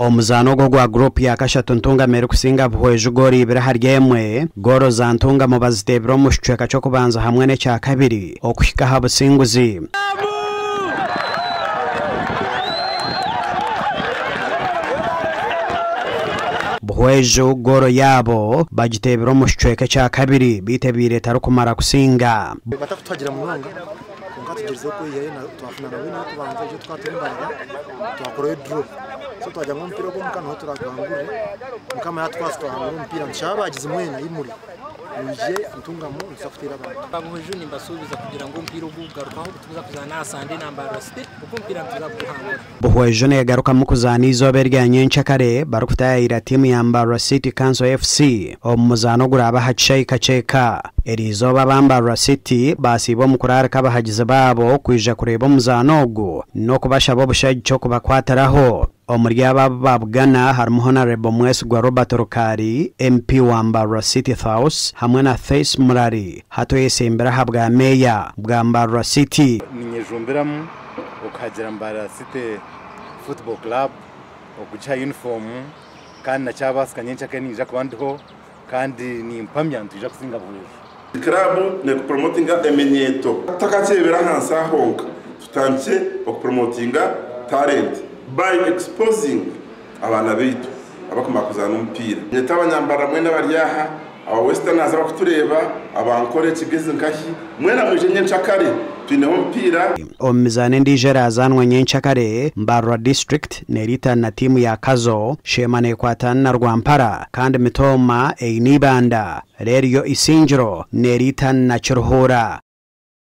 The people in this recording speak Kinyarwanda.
Omuzano gwa group ya kashatu ntunga meru kusinga bhweju gori ibira haryemwe goro za ntunga mu bazitebro mu shiceka cyo kubanza hamwe ne cya kabiri okushika habusinguzi bhweju goro yabo bagitebro mu shiceka cya kabiri bitebire tarukumara kusinga batatugira mu mwanga tugeze ko yeye na twafuna na wina tubanza cyo twatembaga twakoroye draw so twajya mu mpira go mukano turagangure mukama yatwasitwa mu mpira nshabagize mwena imuri uje ntungamo nsafutira abantu babuheje nimbasubiza kugira ngo mpira ugugarukaho tuza kuzana asande nambara city uko mpira tuzaguhangura bhweju ne garuka mu kuzana izobe rya nyencha kare barukutayira timu ya Mbara City Council FC omuzano guraba haceka cheka erizoba bambara City basibo mukurara kabahagize babo kwija kureba omuzano ogo no kubasha bo bushaje cyo kubakwataraho omuryaba babugana harimo Honorable Mwesi gwa Robert Rukari MP wa Mbara City House hamwe na Face Murari hatoyesembera habwa meya bwa Mbara City ninyejumberamu ukagera Mbara City Football Club okucha uniform kandi nacyabasika nyencha kenija kwandiho kandi ni impamya ntuje kusinga buje club ne promotinga emenyeto takachebera hansa honka tutanche okupromotinga talent by exposing abana bitu abakumakuzana umpira nyetabanyambara mwene baryaha aba westerners abakutureba abankore kigeze nkahi mwena muje nyenchakare tuneho mpira omizane ndijera azanwa nyenchakare Mbara district nerita na timu ya Kazo shemane kwatana na Rwampara kandi mitoma einibanda rero isinjiro nerita na Chirhura